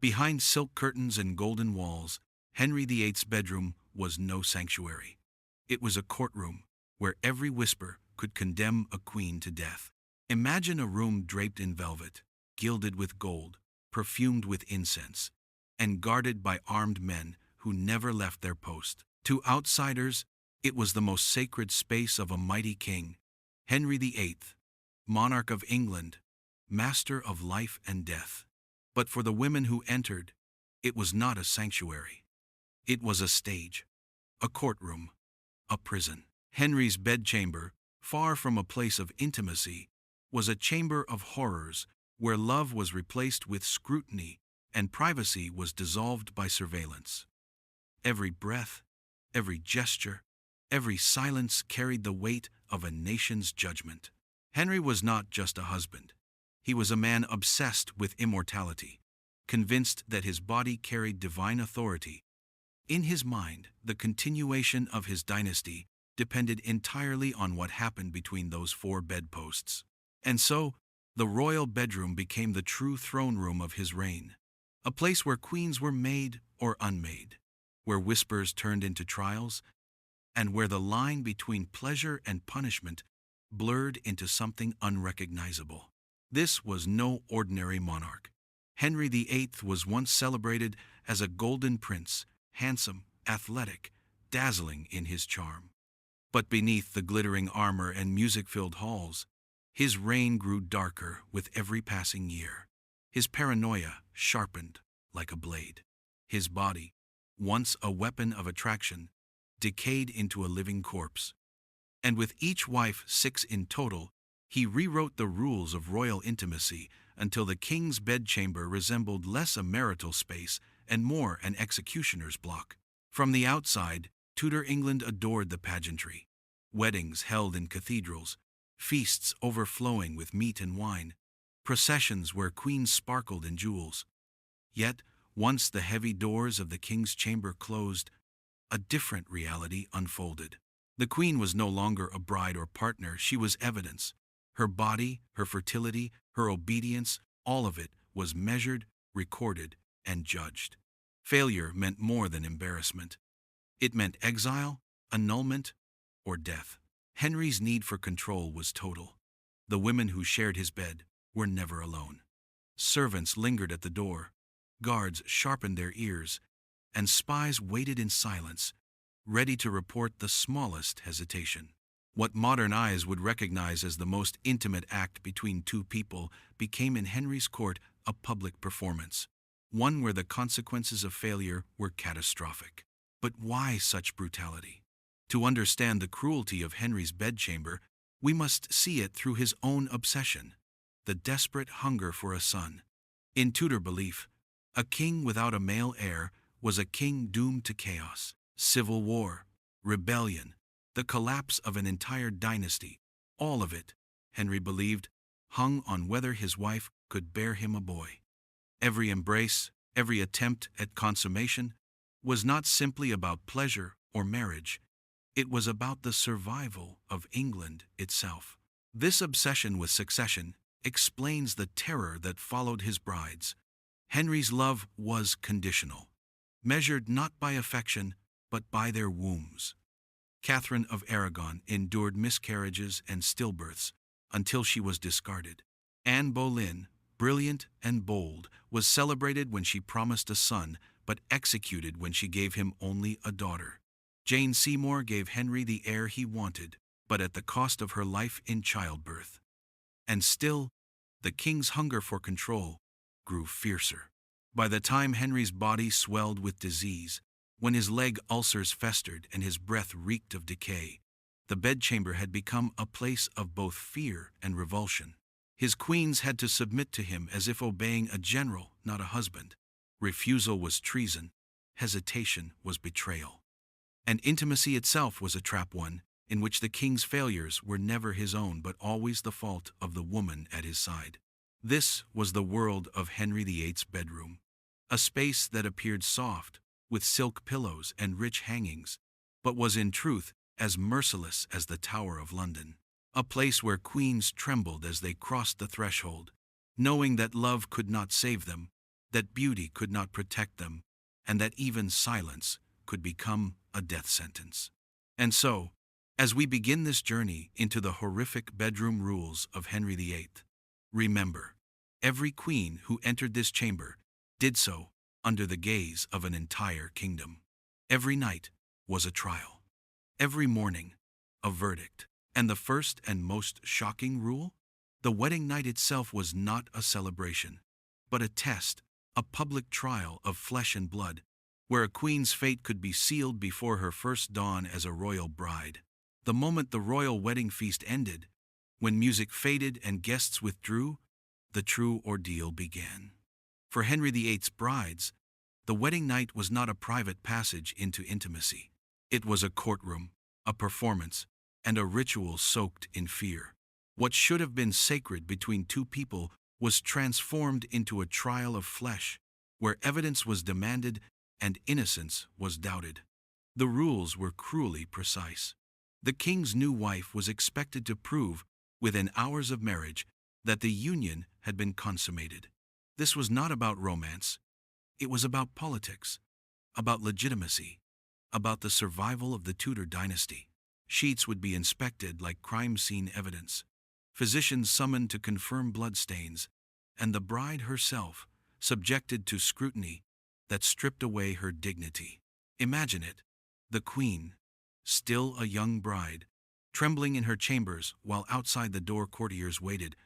Behind silk curtains and golden walls, Henry VIII's bedroom was no sanctuary. It was a courtroom where every whisper could condemn a queen to death. Imagine a room draped in velvet, gilded with gold, perfumed with incense, and guarded by armed men who never left their post. To outsiders, it was the most sacred space of a mighty king, Henry VIII, monarch of England, master of life and death. But for the women who entered, it was not a sanctuary. It was a stage, a courtroom, a prison. Henry's bedchamber, far from a place of intimacy, was a chamber of horrors where love was replaced with scrutiny and privacy was dissolved by surveillance. Every breath, every gesture, every silence carried the weight of a nation's judgment. Henry was not just a husband. He was a man obsessed with immortality, convinced that his body carried divine authority. In his mind, the continuation of his dynasty depended entirely on what happened between those four bedposts. And so, the royal bedroom became the true throne room of his reign, a place where queens were made or unmade, where whispers turned into trials, and where the line between pleasure and punishment blurred into something unrecognizable. This was no ordinary monarch. Henry VIII was once celebrated as a golden prince, handsome, athletic, dazzling in his charm. But beneath the glittering armor and music-filled halls, his reign grew darker with every passing year. His paranoia sharpened like a blade. His body, once a weapon of attraction, decayed into a living corpse. And with each wife, 6 in total, he rewrote the rules of royal intimacy until the king's bedchamber resembled less a marital space and more an executioner's block. From the outside, Tudor England adored the pageantry. Weddings held in cathedrals, feasts overflowing with meat and wine, processions where queens sparkled in jewels. Yet, once the heavy doors of the king's chamber closed, a different reality unfolded. The queen was no longer a bride or partner, she was evidence. Her body, her fertility, her obedience, all of it was measured, recorded, and judged. Failure meant more than embarrassment. It meant exile, annulment, or death. Henry's need for control was total. The women who shared his bed were never alone. Servants lingered at the door, guards sharpened their ears, and spies waited in silence, ready to report the smallest hesitation. What modern eyes would recognize as the most intimate act between two people became in Henry's court a public performance, one where the consequences of failure were catastrophic. But why such brutality? To understand the cruelty of Henry's bedchamber, we must see it through his own obsession, the desperate hunger for a son. In Tudor belief, a king without a male heir was a king doomed to chaos, civil war, rebellion, the collapse of an entire dynasty. All of it, Henry believed, hung on whether his wife could bear him a boy. Every embrace, every attempt at consummation, was not simply about pleasure or marriage. It was about the survival of England itself. This obsession with succession explains the terror that followed his brides. Henry's love was conditional, measured not by affection, but by their wombs. Catherine of Aragon endured miscarriages and stillbirths until she was discarded. Anne Boleyn, brilliant and bold, was celebrated when she promised a son, but executed when she gave him only a daughter. Jane Seymour gave Henry the heir he wanted, but at the cost of her life in childbirth. And still, the king's hunger for control grew fiercer. By the time Henry's body swelled with disease, when his leg ulcers festered and his breath reeked of decay, the bedchamber had become a place of both fear and revulsion. His queens had to submit to him as if obeying a general, not a husband. Refusal was treason, hesitation was betrayal. And intimacy itself was a trap one, in which the king's failures were never his own but always the fault of the woman at his side. This was the world of Henry VIII's bedroom, a space that appeared soft, with silk pillows and rich hangings, but was in truth as merciless as the Tower of London. A place where queens trembled as they crossed the threshold, knowing that love could not save them, that beauty could not protect them, and that even silence could become a death sentence. And so, as we begin this journey into the horrific bedroom rules of Henry VIII, remember, every queen who entered this chamber did so under the gaze of an entire kingdom. Every night was a trial. Every morning, a verdict. And the first and most shocking rule? The wedding night itself was not a celebration, but a test, a public trial of flesh and blood, where a queen's fate could be sealed before her first dawn as a royal bride. The moment the royal wedding feast ended, when music faded and guests withdrew, the true ordeal began. For Henry VIII's brides, the wedding night was not a private passage into intimacy. It was a courtroom, a performance, and a ritual soaked in fear. What should have been sacred between two people was transformed into a trial of flesh, where evidence was demanded and innocence was doubted. The rules were cruelly precise. The king's new wife was expected to prove, within hours of marriage, that the union had been consummated. This was not about romance. It was about politics, about legitimacy, about the survival of the Tudor dynasty. Sheets would be inspected like crime scene evidence, physicians summoned to confirm bloodstains, and the bride herself subjected to scrutiny that stripped away her dignity. Imagine it, the queen, still a young bride, trembling in her chambers while outside the door courtiers waited,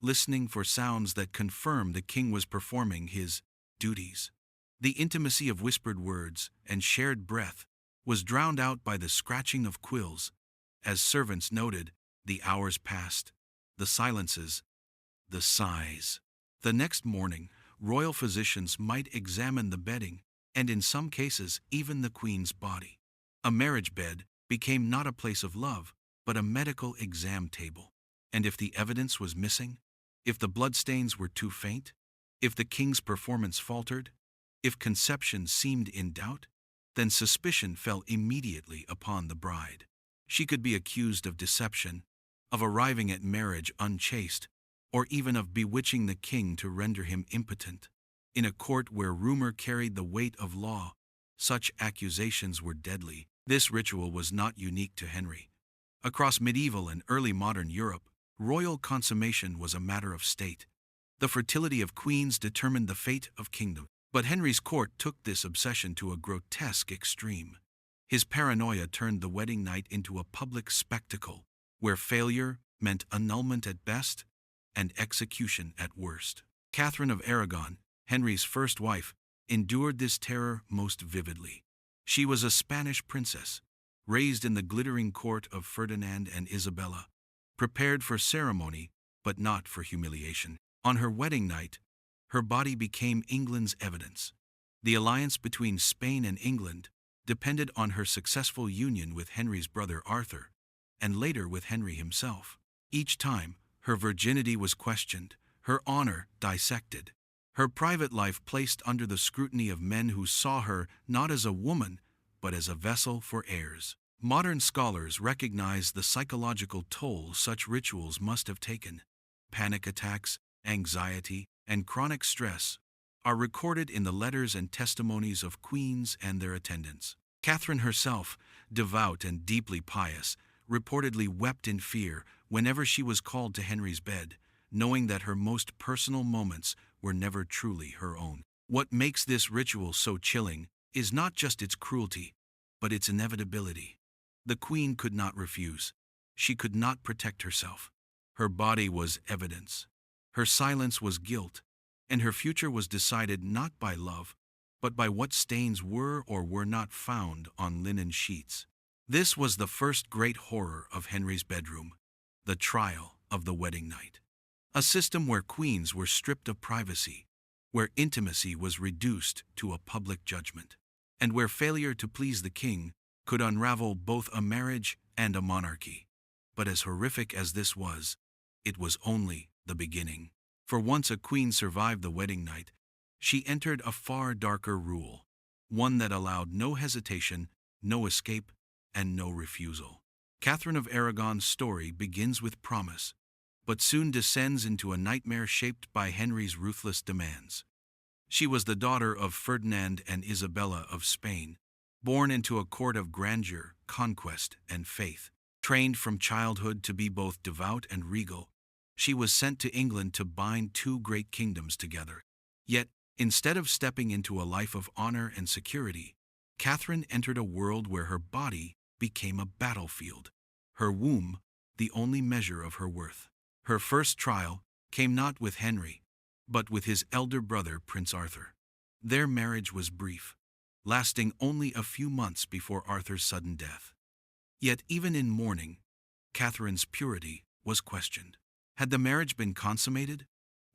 listening for sounds that confirmed the king was performing his duties. The intimacy of whispered words and shared breath was drowned out by the scratching of quills. As servants noted, the hours passed, the silences, the sighs. The next morning, royal physicians might examine the bedding, and in some cases even the queen's body. A marriage bed became not a place of love, but a medical exam table. And if the evidence was missing, if the bloodstains were too faint, if the king's performance faltered, if conception seemed in doubt, then suspicion fell immediately upon the bride. She could be accused of deception, of arriving at marriage unchaste, or even of bewitching the king to render him impotent. In a court where rumor carried the weight of law, such accusations were deadly. This ritual was not unique to Henry. Across medieval and early modern Europe, royal consummation was a matter of state. The fertility of queens determined the fate of kingdom. But Henry's court took this obsession to a grotesque extreme. His paranoia turned the wedding night into a public spectacle, where failure meant annulment at best and execution at worst. Catherine of Aragon, Henry's first wife, endured this terror most vividly. She was a Spanish princess, raised in the glittering court of Ferdinand and Isabella, prepared for ceremony but not for humiliation. On her wedding night, her body became England's evidence. The alliance between Spain and England depended on her successful union with Henry's brother Arthur, and later with Henry himself. Each time, her virginity was questioned, her honor dissected, her private life placed under the scrutiny of men who saw her not as a woman, but as a vessel for heirs. Modern scholars recognize the psychological toll such rituals must have taken. Panic attacks, anxiety, and chronic stress are recorded in the letters and testimonies of queens and their attendants. Catherine herself, devout and deeply pious, reportedly wept in fear whenever she was called to Henry's bed, knowing that her most personal moments were never truly her own. What makes this ritual so chilling is not just its cruelty, but its inevitability. The queen could not refuse. She could not protect herself. Her body was evidence. Her silence was guilt, and her future was decided not by love, but by what stains were or were not found on linen sheets. This was the first great horror of Henry's bedroom, the trial of the wedding night. A system where queens were stripped of privacy, where intimacy was reduced to a public judgment, and where failure to please the king could unravel both a marriage and a monarchy. But as horrific as this was, it was only the beginning. For once a queen survived the wedding night, she entered a far darker rule, one that allowed no hesitation, no escape, and no refusal. Catherine of Aragon's story begins with promise, but soon descends into a nightmare shaped by Henry's ruthless demands. She was the daughter of Ferdinand and Isabella of Spain, born into a court of grandeur, conquest, and faith. Trained from childhood to be both devout and regal, she was sent to England to bind two great kingdoms together. Yet, instead of stepping into a life of honor and security, Catherine entered a world where her body became a battlefield, her womb the only measure of her worth. Her first trial came not with Henry, but with his elder brother, Prince Arthur. Their marriage was brief, lasting only a few months before Arthur's sudden death. Yet even in mourning, Catherine's purity was questioned. Had the marriage been consummated?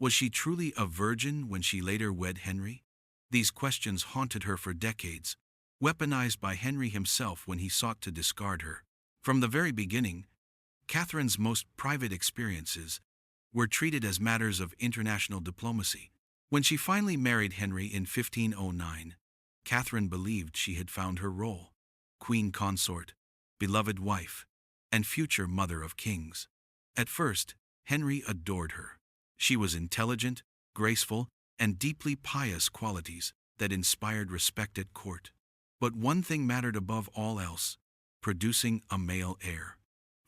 Was she truly a virgin when she later wed Henry? These questions haunted her for decades, weaponized by Henry himself when he sought to discard her. From the very beginning, Catherine's most private experiences were treated as matters of international diplomacy. When she finally married Henry in 1509, Catherine believed she had found her role: queen consort, beloved wife, and future mother of kings. At first, Henry adored her. She was intelligent, graceful, and deeply pious, qualities that inspired respect at court. But one thing mattered above all else: producing a male heir.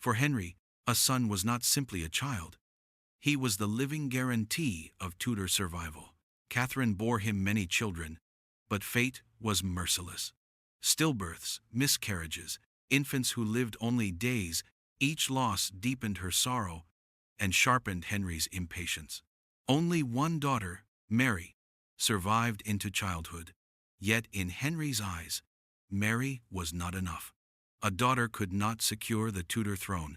For Henry, a son was not simply a child. He was the living guarantee of Tudor survival. Catherine bore him many children, but fate was merciless. Stillbirths, miscarriages, infants who lived only days, each loss deepened her sorrow and sharpened Henry's impatience. Only one daughter, Mary, survived into childhood. Yet in Henry's eyes, Mary was not enough. A daughter could not secure the Tudor throne.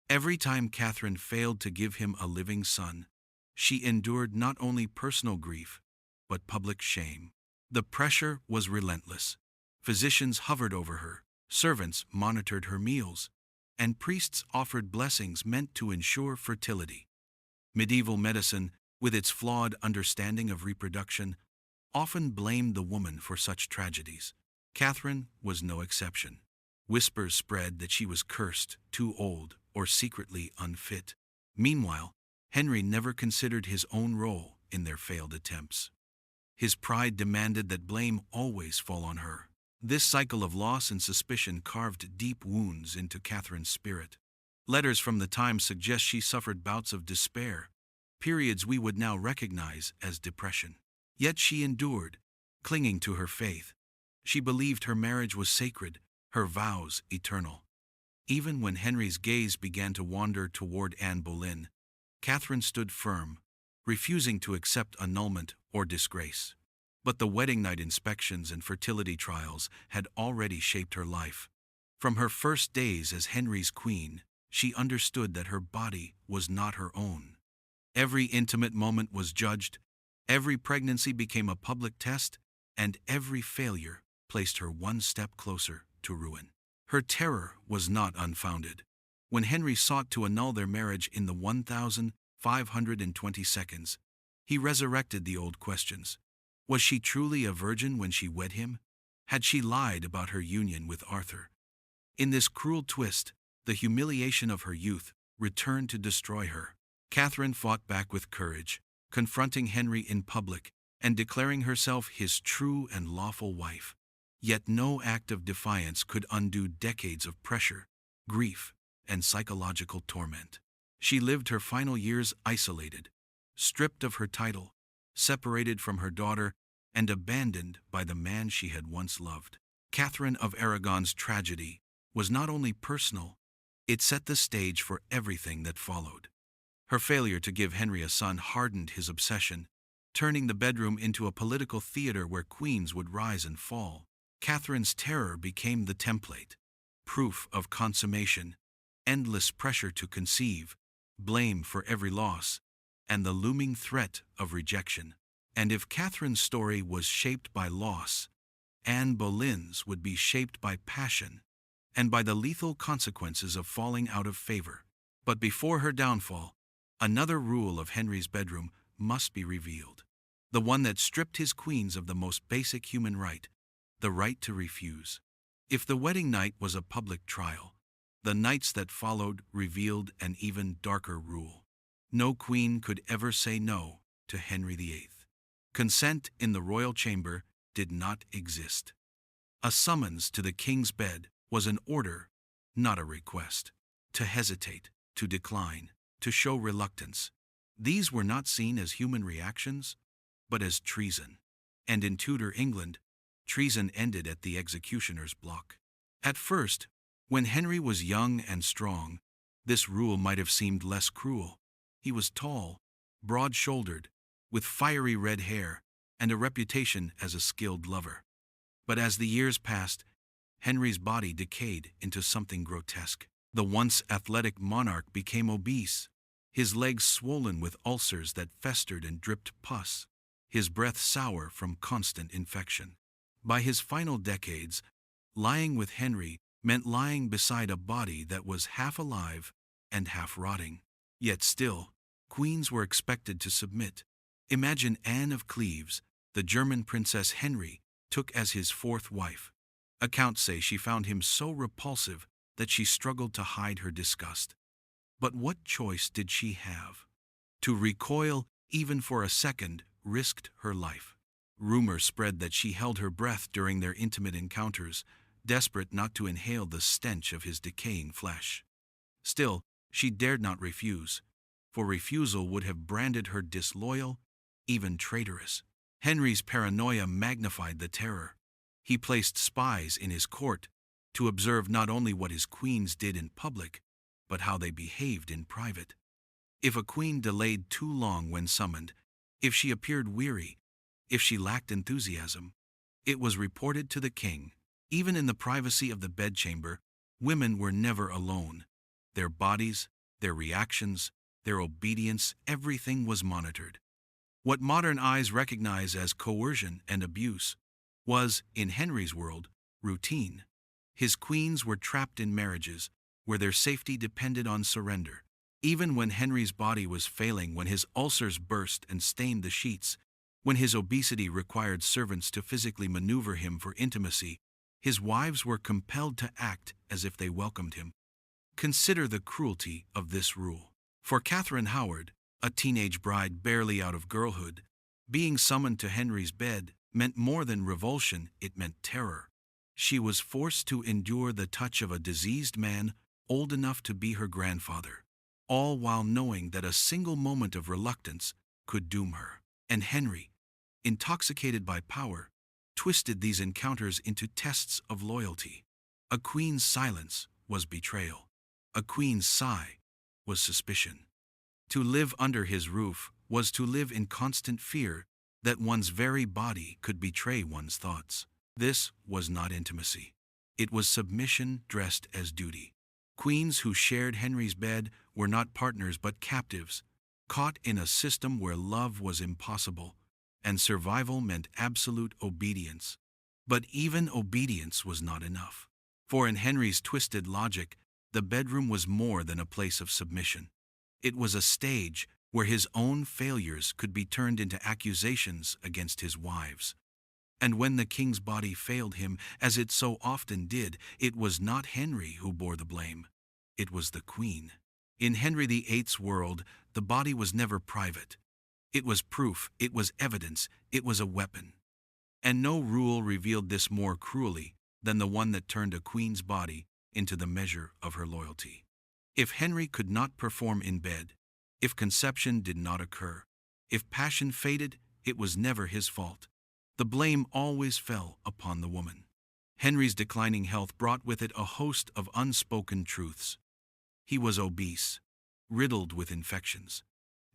Every time Catherine failed to give him a living son, she endured not only personal grief, but public shame. The pressure was relentless. Physicians hovered over her, servants monitored her meals, and priests offered blessings meant to ensure fertility. Medieval medicine, with its flawed understanding of reproduction, often blamed the woman for such tragedies. Catherine was no exception. Whispers spread that she was cursed, too old, or secretly unfit. Meanwhile, Henry never considered his own role in their failed attempts. His pride demanded that blame always fall on her. This cycle of loss and suspicion carved deep wounds into Catherine's spirit. Letters from the time suggest she suffered bouts of despair, periods we would now recognize as depression. Yet she endured, clinging to her faith. She believed her marriage was sacred, her vows eternal. Even when Henry's gaze began to wander toward Anne Boleyn, Catherine stood firm, refusing to accept annulment or disgrace. But the wedding night inspections and fertility trials had already shaped her life. From her first days as Henry's queen, she understood that her body was not her own. Every intimate moment was judged, every pregnancy became a public test, and every failure placed her one step closer to ruin. Her terror was not unfounded. When Henry sought to annul their marriage in the 1520 seconds, he resurrected the old questions. Was she truly a virgin when she wed him? Had she lied about her union with Arthur? In this cruel twist, the humiliation of her youth returned to destroy her. Catherine fought back with courage, confronting Henry in public and declaring herself his true and lawful wife. Yet no act of defiance could undo decades of pressure, grief, and psychological torment. She lived her final years isolated, stripped of her title, separated from her daughter, and abandoned by the man she had once loved. Catherine of Aragon's tragedy was not only personal, it set the stage for everything that followed. Her failure to give Henry a son hardened his obsession, turning the bedroom into a political theater where queens would rise and fall. Catherine's terror became the template, proof of consummation, endless pressure to conceive, blame for every loss, and the looming threat of rejection. And if Catherine's story was shaped by loss, Anne Boleyn's would be shaped by passion and by the lethal consequences of falling out of favor. But before her downfall, another rule of Henry's bedroom must be revealed, the one that stripped his queens of the most basic human right, the right to refuse. If the wedding night was a public trial, the nights that followed revealed an even darker rule. No queen could ever say no to Henry VIII. Consent in the royal chamber did not exist. A summons to the king's bed was an order, not a request. To hesitate, to decline, to show reluctance, these were not seen as human reactions, but as treason. And in Tudor England, treason ended at the executioner's block. At first, when Henry was young and strong, this rule might have seemed less cruel. He was tall, broad-shouldered, with fiery red hair, and a reputation as a skilled lover. But as the years passed, Henry's body decayed into something grotesque. The once athletic monarch became obese, his legs swollen with ulcers that festered and dripped pus, his breath sour from constant infection. By his final decades, lying with Henry meant lying beside a body that was half alive and half rotting. Yet still, queens were expected to submit. Imagine Anne of Cleves, the German Princess Henry took as his fourth wife. Accounts say she found him so repulsive that she struggled to hide her disgust. But what choice did she have? To recoil, even for a second, risked her life. Rumor spread that she held her breath during their intimate encounters, desperate not to inhale the stench of his decaying flesh. Still, she dared not refuse, for refusal would have branded her disloyal, even traitorous. Henry's paranoia magnified the terror. He placed spies in his court to observe not only what his queens did in public, but how they behaved in private. If a queen delayed too long when summoned, if she appeared weary, if she lacked enthusiasm, it was reported to the king. Even in the privacy of the bedchamber, women were never alone. Their bodies, their reactions, their obedience, everything was monitored. What modern eyes recognize as coercion and abuse was, in Henry's world, routine. His queens were trapped in marriages where their safety depended on surrender. Even when Henry's body was failing, when his ulcers burst and stained the sheets, when his obesity required servants to physically maneuver him for intimacy, his wives were compelled to act as if they welcomed him. Consider the cruelty of this rule. For Catherine Howard, a teenage bride barely out of girlhood, being summoned to Henry's bed meant more than revulsion, it meant terror. She was forced to endure the touch of a diseased man old enough to be her grandfather, all while knowing that a single moment of reluctance could doom her. And Henry, intoxicated by power, twisted these encounters into tests of loyalty. A queen's silence was betrayal. A queen's sigh was suspicion. To live under his roof was to live in constant fear that one's very body could betray one's thoughts. This was not intimacy. It was submission dressed as duty. Queens who shared Henry's bed were not partners but captives, caught in a system where love was impossible and survival meant absolute obedience. But even obedience was not enough. For in Henry's twisted logic, the bedroom was more than a place of submission. It was a stage where his own failures could be turned into accusations against his wives. And when the king's body failed him, as it so often did, it was not Henry who bore the blame. It was the queen. In Henry VIII's world, the body was never private. It was proof, it was evidence, it was a weapon. And no rule revealed this more cruelly than the one that turned a queen's body into the measure of her loyalty. If Henry could not perform in bed, if conception did not occur, if passion faded, it was never his fault. The blame always fell upon the woman. Henry's declining health brought with it a host of unspoken truths. He was obese, riddled with infections,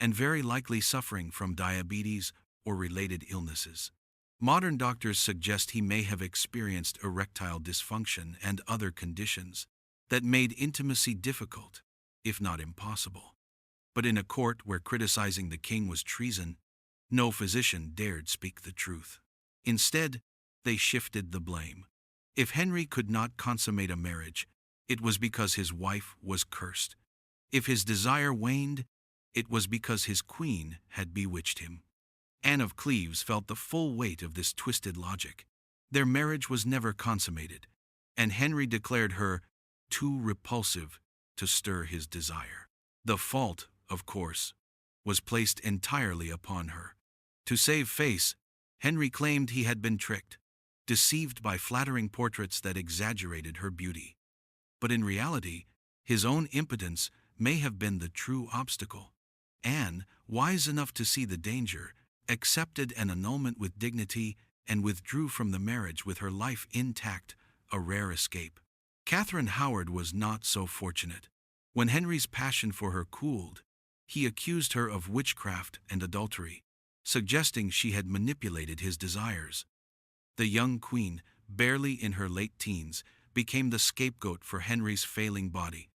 and very likely suffering from diabetes or related illnesses. Modern doctors suggest he may have experienced erectile dysfunction and other conditions that made intimacy difficult, if not impossible. But in a court where criticizing the king was treason, no physician dared speak the truth. Instead, they shifted the blame. If Henry could not consummate a marriage, it was because his wife was cursed. If his desire waned, it was because his queen had bewitched him. Anne of Cleves felt the full weight of this twisted logic. Their marriage was never consummated, and Henry declared her too repulsive to stir his desire. The fault, of course, was placed entirely upon her. To save face, Henry claimed he had been tricked, deceived by flattering portraits that exaggerated her beauty. But in reality, his own impotence may have been the true obstacle. Anne, wise enough to see the danger, accepted an annulment with dignity and withdrew from the marriage with her life intact, a rare escape. Catherine Howard was not so fortunate. When Henry's passion for her cooled, he accused her of witchcraft and adultery, suggesting she had manipulated his desires. The young queen, barely in her late teens, became the scapegoat for Henry's failing body.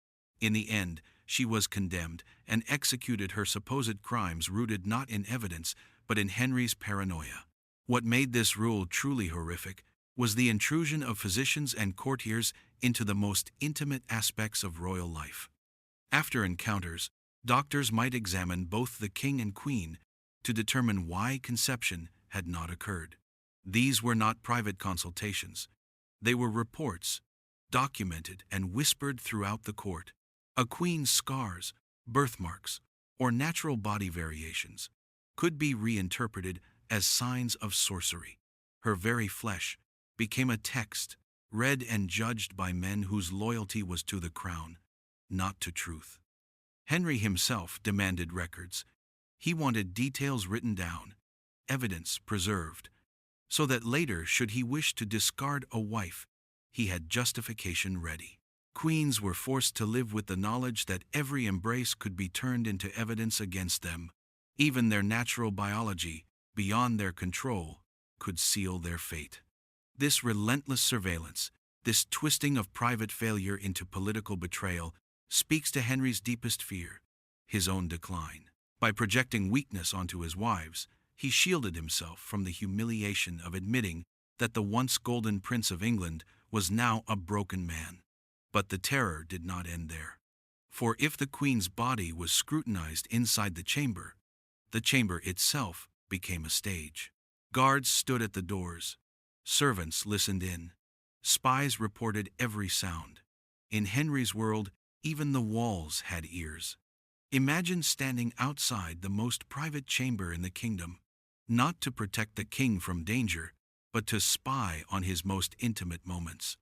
In the end, she was condemned and executed, her supposed crimes rooted not in evidence but in Henry's paranoia. What made this rule truly horrific was the intrusion of physicians and courtiers into the most intimate aspects of royal life. After encounters, doctors might examine both the king and queen to determine why conception had not occurred. These were not private consultations. They were reports, documented and whispered throughout the court. A queen's scars, birthmarks, or natural body variations could be reinterpreted as signs of sorcery. Her very flesh became a text, read and judged by men whose loyalty was to the crown, not to truth. Henry himself demanded records. He wanted details written down, evidence preserved, so that later, should he wish to discard a wife, he had justification ready. Queens were forced to live with the knowledge that every embrace could be turned into evidence against them. Even their natural biology, beyond their control, could seal their fate. This relentless surveillance, this twisting of private failure into political betrayal, speaks to Henry's deepest fear, his own decline. By projecting weakness onto his wives, he shielded himself from the humiliation of admitting that the once golden Prince of England was now a broken man. But the terror did not end there. For if the Queen's body was scrutinized inside the chamber itself became a stage. Guards stood at the doors. Servants listened in. Spies reported every sound. In Henry's world, even the walls had ears. Imagine standing outside the most private chamber in the kingdom, not to protect the king from danger, but to spy on his most intimate moments.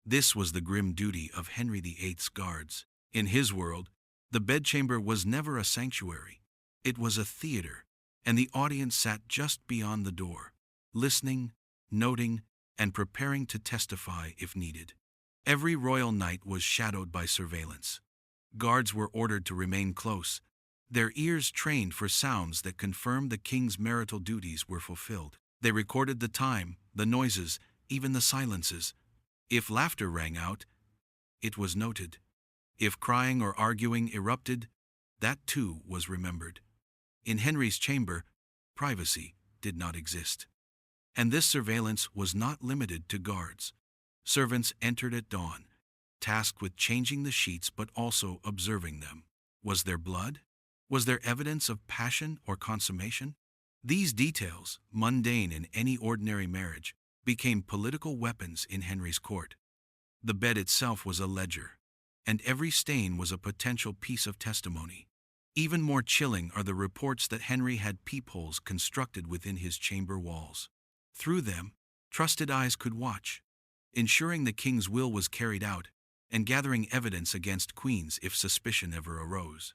This was the grim duty of Henry VIII's guards. In his world, the bedchamber was never a sanctuary. It was a theater, and the audience sat just beyond the door, listening, noting, and preparing to testify if needed. Every royal night was shadowed by surveillance. Guards were ordered to remain close, their ears trained for sounds that confirmed the king's marital duties were fulfilled. They recorded the time, the noises, even the silences. If laughter rang out, it was noted. If crying or arguing erupted, that too was remembered. In Henry's chamber, privacy did not exist. And this surveillance was not limited to guards. Servants entered at dawn, tasked with changing the sheets but also observing them. Was there blood? Was there evidence of passion or consummation? These details, mundane in any ordinary marriage, became political weapons in Henry's court. The bed itself was a ledger, and every stain was a potential piece of testimony. Even more chilling are the reports that Henry had peepholes constructed within his chamber walls. Through them, trusted eyes could watch, ensuring the king's will was carried out and gathering evidence against queens if suspicion ever arose.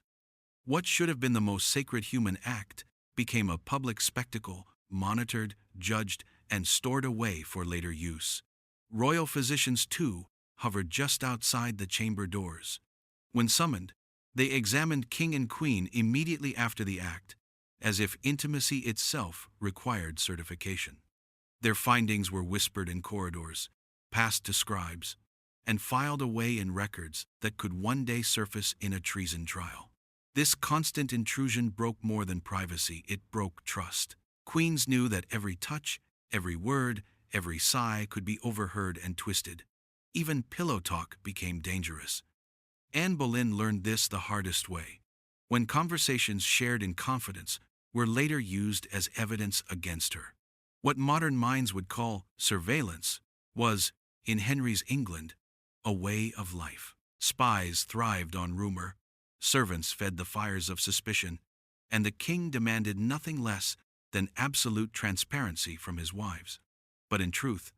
What should have been the most sacred human act became a public spectacle, monitored, judged, and stored away for later use. Royal physicians, too, hovered just outside the chamber doors. When summoned, they examined king and queen immediately after the act, as if intimacy itself required certification. Their findings were whispered in corridors, passed to scribes, and filed away in records that could one day surface in a treason trial. This constant intrusion broke more than privacy, it broke trust. Queens knew that every touch, every word, every sigh could be overheard and twisted. Even pillow talk became dangerous. Anne Boleyn learned this the hardest way, when conversations shared in confidence were later used as evidence against her. What modern minds would call surveillance was, in Henry's England, a way of life. Spies thrived on rumor, servants fed the fires of suspicion, and the king demanded nothing less than absolute transparency from his wives. But in truth,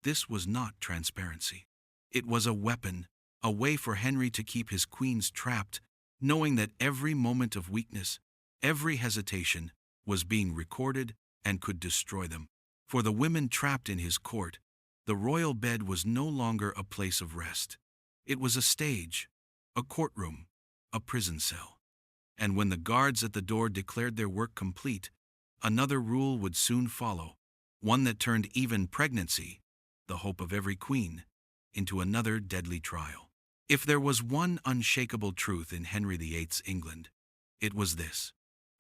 this was not transparency. It was a weapon, a way for Henry to keep his queens trapped, knowing that every moment of weakness, every hesitation, was being recorded and could destroy them. For the women trapped in his court, the royal bed was no longer a place of rest. It was a stage, a courtroom, a prison cell. And when the guards at the door declared their work complete, another rule would soon follow, one that turned even pregnancy, the hope of every queen, into another deadly trial. If there was one unshakable truth in Henry VIII's England, it was this: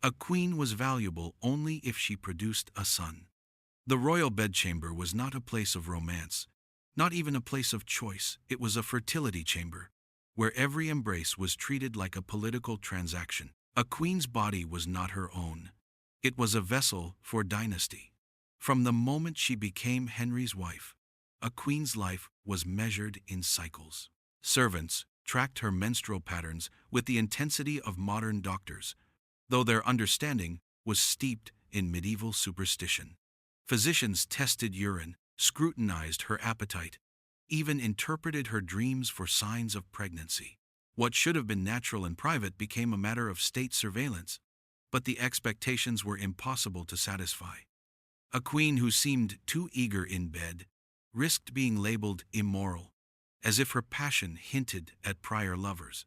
a queen was valuable only if she produced a son. The royal bedchamber was not a place of romance, not even a place of choice. It was a fertility chamber, where every embrace was treated like a political transaction. A queen's body was not her own. It was a vessel for dynasty. From the moment she became Henry's wife, a queen's life was measured in cycles. Servants tracked her menstrual patterns with the intensity of modern doctors, though their understanding was steeped in medieval superstition. Physicians tested urine, scrutinized her appetite, even interpreted her dreams for signs of pregnancy. What should have been natural and private became a matter of state surveillance, but the expectations were impossible to satisfy. A queen who seemed too eager in bed risked being labeled immoral, as if her passion hinted at prior lovers.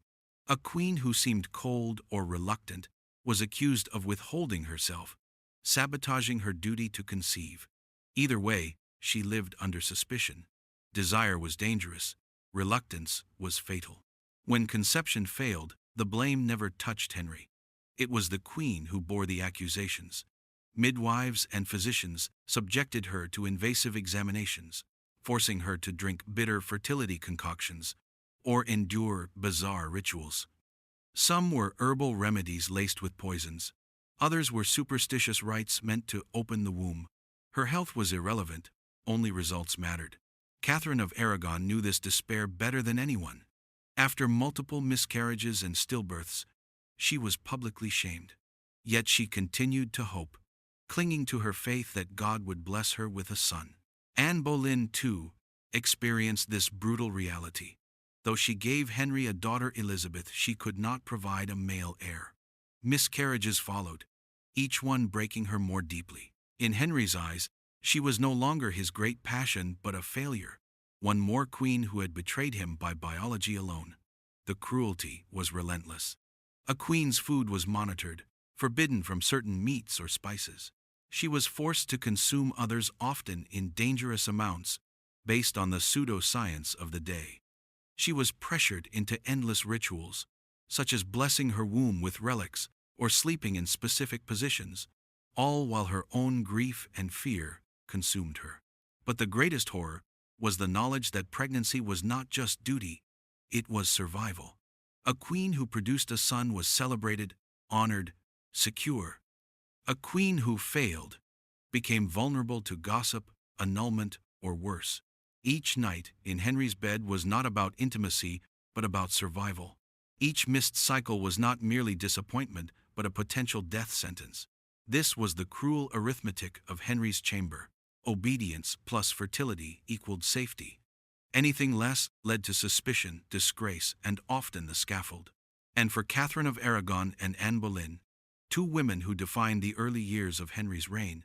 A queen who seemed cold or reluctant was accused of withholding herself, sabotaging her duty to conceive. Either way, she lived under suspicion. Desire was dangerous, reluctance was fatal. When conception failed, the blame never touched Henry. It was the queen who bore the accusations. Midwives and physicians subjected her to invasive examinations, forcing her to drink bitter fertility concoctions or endure bizarre rituals. Some were herbal remedies laced with poisons. Others were superstitious rites meant to open the womb. Her health was irrelevant, only results mattered. Catherine of Aragon knew this despair better than anyone. After multiple miscarriages and stillbirths, she was publicly shamed. Yet she continued to hope, clinging to her faith that God would bless her with a son. Anne Boleyn, too, experienced this brutal reality. Though she gave Henry a daughter Elizabeth, she could not provide a male heir. Miscarriages followed, each one breaking her more deeply. In Henry's eyes, she was no longer his great passion but a failure, one more queen who had betrayed him by biology alone. The cruelty was relentless. A queen's food was monitored, forbidden from certain meats or spices. She was forced to consume others, often in dangerous amounts, based on the pseudoscience of the day. She was pressured into endless rituals, such as blessing her womb with relics or sleeping in specific positions, all while her own grief and fear consumed her. But the greatest horror was the knowledge that pregnancy was not just duty, it was survival. A queen who produced a son was celebrated, honored, secure. A queen who failed became vulnerable to gossip, annulment, or worse. Each night in Henry's bed was not about intimacy, but about survival. Each missed cycle was not merely disappointment, but a potential death sentence. This was the cruel arithmetic of Henry's chamber. Obedience plus fertility equaled safety. Anything less led to suspicion, disgrace, and often the scaffold. And for Catherine of Aragon and Anne Boleyn, two women who defined the early years of Henry's reign,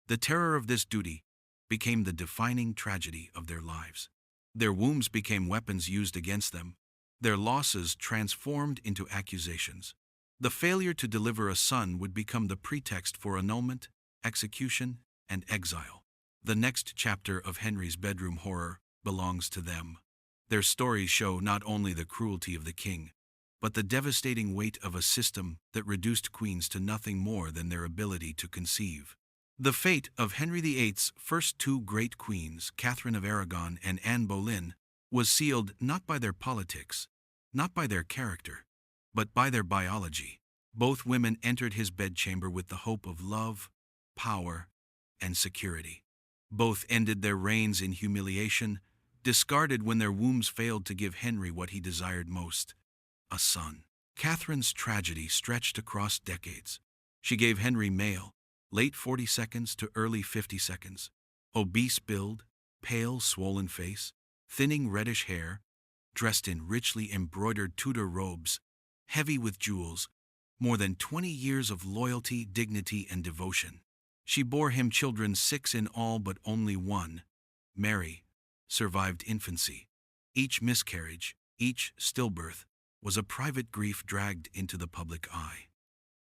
the terror of this duty became the defining tragedy of their lives. Their wombs became weapons used against them, their losses transformed into accusations. The failure to deliver a son would become the pretext for annulment, execution, and exile. The next chapter of Henry's bedroom horror belongs to them. Their stories show not only the cruelty of the king, but the devastating weight of a system that reduced queens to nothing more than their ability to conceive. The fate of Henry VIII's first two great queens, Catherine of Aragon and Anne Boleyn, was sealed not by their politics, not by their character, but by their biology. Both women entered his bedchamber with the hope of love, power, and security. Both ended their reigns in humiliation, discarded when their wombs failed to give Henry what he desired most, a son. Catherine's tragedy stretched across decades. She gave Henry male, late 40 seconds to early 50 seconds. Obese build, pale, swollen face, thinning reddish hair, dressed in richly embroidered Tudor robes, heavy with jewels, more than 20 years of loyalty, dignity, and devotion. She bore him children, 6 in all, but only one, Mary, survived infancy. Each miscarriage, each stillbirth, was a private grief dragged into the public eye.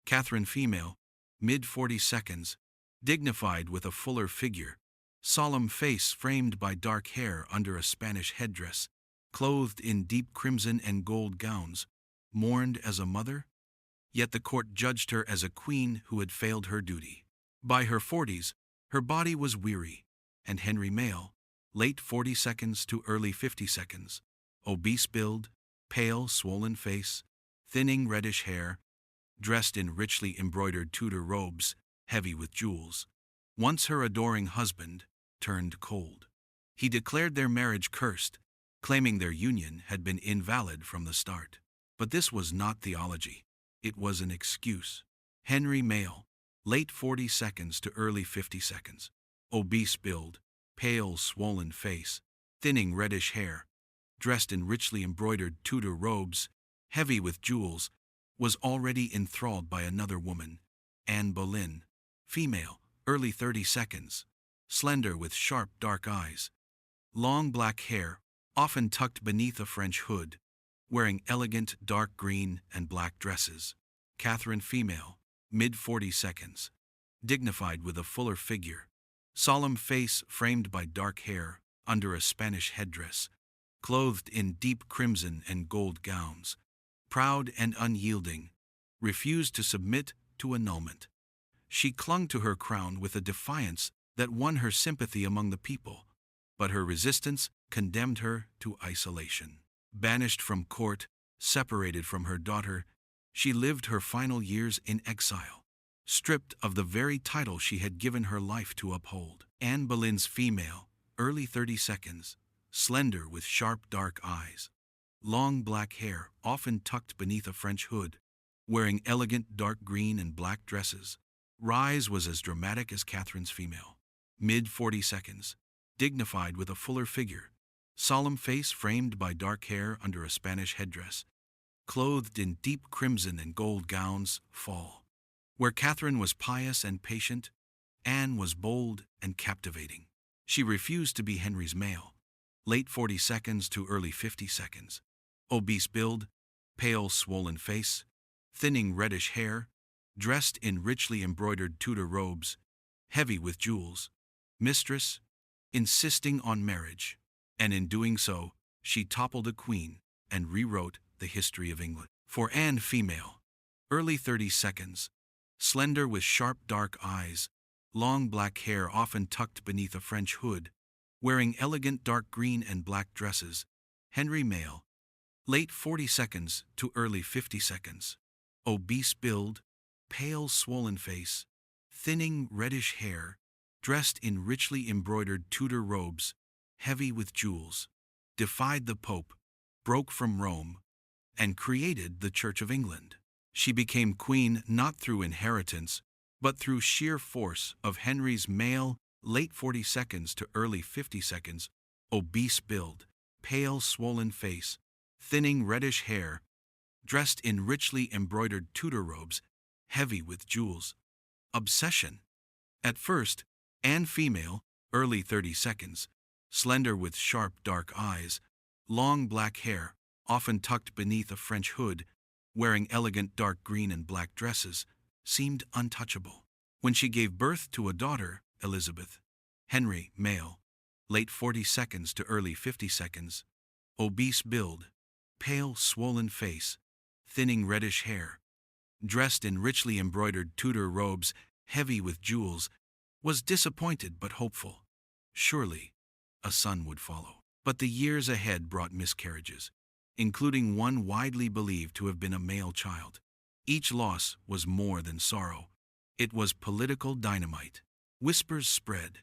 Catherine female, mid-40 seconds, dignified with a fuller figure, solemn face framed by dark hair under a Spanish headdress, clothed in deep crimson and gold gowns, mourned as a mother, yet the court judged her as a queen who had failed her duty. By her 40s, her body was weary, and Henry male, late 40 seconds to early 50 seconds, obese build, pale, swollen face, thinning reddish hair, dressed in richly embroidered Tudor robes, heavy with jewels. Once her adoring husband turned cold. He declared their marriage cursed, claiming their union had been invalid from the start. But this was not theology. It was an excuse. Henry male, late 40 seconds to early 50 seconds, obese build, pale, swollen face, thinning reddish hair, dressed in richly embroidered Tudor robes, heavy with jewels, was already enthralled by another woman, Anne Boleyn, female, early 30 seconds, slender with sharp dark eyes, long black hair, often tucked beneath a French hood, wearing elegant dark green and black dresses. Catherine female, mid-40 seconds, dignified with a fuller figure, solemn face framed by dark hair under a Spanish headdress, clothed in deep crimson and gold gowns, proud and unyielding, refused to submit to annulment. She clung to her crown with a defiance that won her sympathy among the people, but her resistance condemned her to isolation. Banished from court, separated from her daughter, she lived her final years in exile, stripped of the very title she had given her life to uphold. Anne Boleyn's female, early 30 seconds, slender with sharp dark eyes, long black hair often tucked beneath a French hood, wearing elegant dark green and black dresses. Rise was as dramatic as Catherine's female, mid-40 seconds, dignified with a fuller figure, solemn face framed by dark hair under a Spanish headdress, clothed in deep crimson and gold gowns. Fall. Where Catherine was pious and patient, Anne was bold and captivating. She refused to be Henry's male, late 40 seconds to early 50 seconds, obese build, pale swollen face, thinning reddish hair, dressed in richly embroidered Tudor robes, heavy with jewels, mistress, insisting on marriage, and in doing so, she toppled a queen and rewrote the history of England. For Anne female, early 30 seconds, slender with sharp dark eyes, long black hair often tucked beneath a French hood, wearing elegant dark green and black dresses, Henry male, late 40 seconds to early 50 seconds, obese build, pale swollen face, thinning reddish hair, dressed in richly embroidered Tudor robes, heavy with jewels, defied the Pope, broke from Rome, and created the Church of England. She became queen not through inheritance, but through sheer force of Henry's male, late 40 seconds to early 50 seconds, obese build, pale swollen face, thinning reddish hair, dressed in richly embroidered Tudor robes, heavy with jewels. Obsession. At first, Anne female, early 30 seconds, slender with sharp dark eyes, long black hair, often tucked beneath a French hood, wearing elegant dark green and black dresses, seemed untouchable. When she gave birth to a daughter, Elizabeth, Henry male, late 40 seconds to early 50 seconds, obese build, pale swollen face, thinning reddish hair, dressed in richly embroidered Tudor robes, heavy with jewels, was disappointed but hopeful. Surely, a son would follow. But the years ahead brought miscarriages, including one widely believed to have been a male child. Each loss was more than sorrow. It was political dynamite. Whispers spread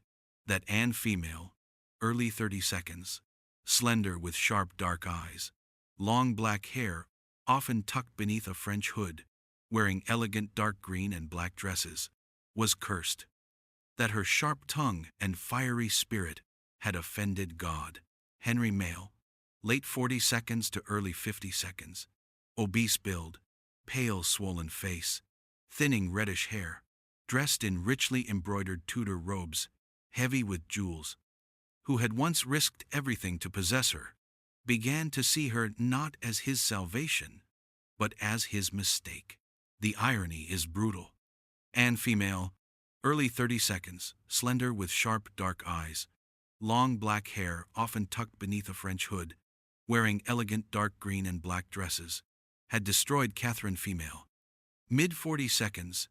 that Anne female, early 30 seconds, slender with sharp dark eyes, long black hair often tucked beneath a French hood, wearing elegant dark green and black dresses, was cursed, that her sharp tongue and fiery spirit had offended God. Henry male, late 42nd to early 52nd, obese build, pale swollen face, thinning reddish hair, dressed in richly embroidered Tudor robes, heavy with jewels, who had once risked everything to possess her, began to see her not as his salvation, but as his mistake. The irony is brutal. Anne female, early 32nd, slender with sharp dark eyes, long black hair often tucked beneath a French hood, wearing elegant dark green and black dresses, had destroyed Catherine female, mid-42nd,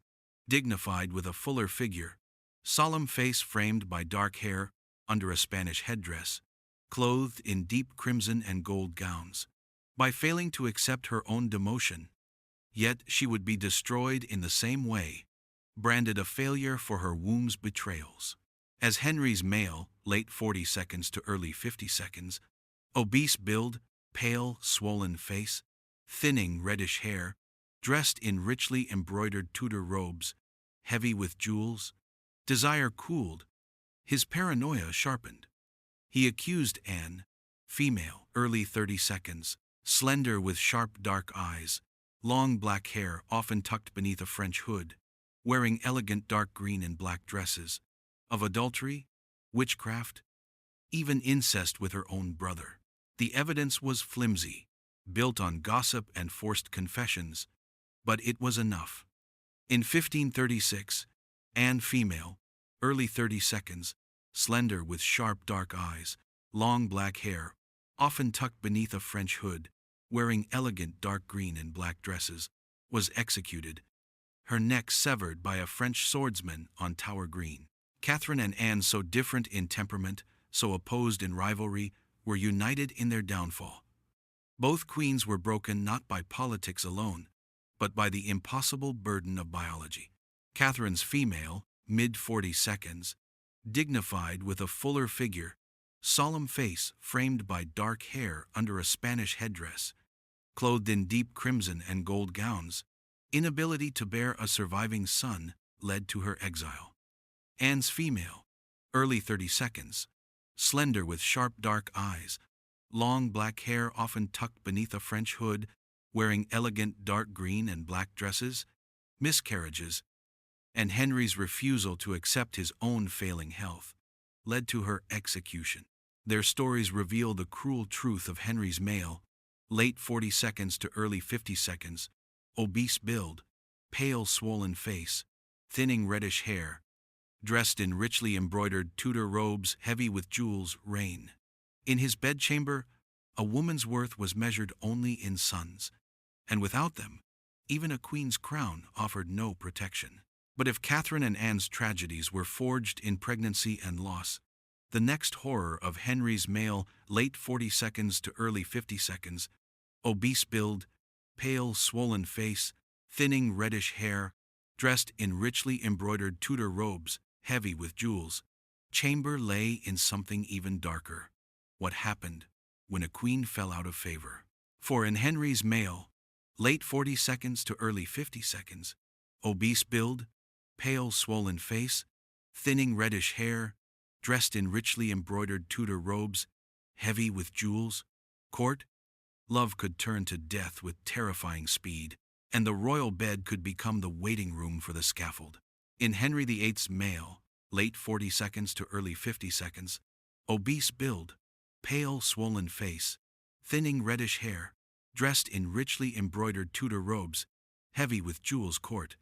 dignified with a fuller figure, solemn face framed by dark hair under a Spanish headdress, clothed in deep crimson and gold gowns. By failing to accept her own demotion, yet she would be destroyed in the same way, branded a failure for her womb's betrayals. As Henry's male, late 42nd to early 52nd, obese build, pale, swollen face, thinning reddish hair, dressed in richly embroidered Tudor robes, heavy with jewels, desire cooled, his paranoia sharpened. He accused Anne, female, early 32nd, slender with sharp dark eyes, long black hair often tucked beneath a French hood, wearing elegant dark green and black dresses, of adultery, witchcraft, even incest with her own brother. The evidence was flimsy, built on gossip and forced confessions, but it was enough. In 1536, Anne female, early 32nd, slender with sharp dark eyes, long black hair, often tucked beneath a French hood, wearing elegant dark green and black dresses, was executed, her neck severed by a French swordsman on Tower Green. Catherine and Anne, so different in temperament, so opposed in rivalry, were united in their downfall. Both queens were broken not by politics alone, but by the impossible burden of biology. Catherine's female, mid-42nd, dignified with a fuller figure, solemn face framed by dark hair under a Spanish headdress, clothed in deep crimson and gold gowns, inability to bear a surviving son led to her exile. Anne's female, early 32nd, slender with sharp dark eyes, long black hair often tucked beneath a French hood, wearing elegant dark green and black dresses, miscarriages, and Henry's refusal to accept his own failing health, led to her execution. Their stories reveal the cruel truth of Henry's male, late 42nd to early 52nd, obese build, pale swollen face, thinning reddish hair, dressed in richly embroidered Tudor robes heavy with jewels, reign. In his bedchamber, a woman's worth was measured only in sons, and without them, even a queen's crown offered no protection. But if Catherine and Anne's tragedies were forged in pregnancy and loss, the next horror of Henry's male, late 42nd to early 52nd, obese build, pale swollen face, thinning reddish hair, dressed in richly embroidered Tudor robes, heavy with jewels, chamber lay in something even darker. What happened when a queen fell out of favor? For in Henry's male, late 42nd to early 52nd, obese build, pale swollen face, thinning reddish hair, dressed in richly embroidered Tudor robes, heavy with jewels, court, love could turn to death with terrifying speed, and the royal bed could become the waiting room for the scaffold. In Henry VIII's male, late 42nd to early 52nd, obese build, pale swollen face, thinning reddish hair, dressed in richly embroidered Tudor robes, heavy with jewels court.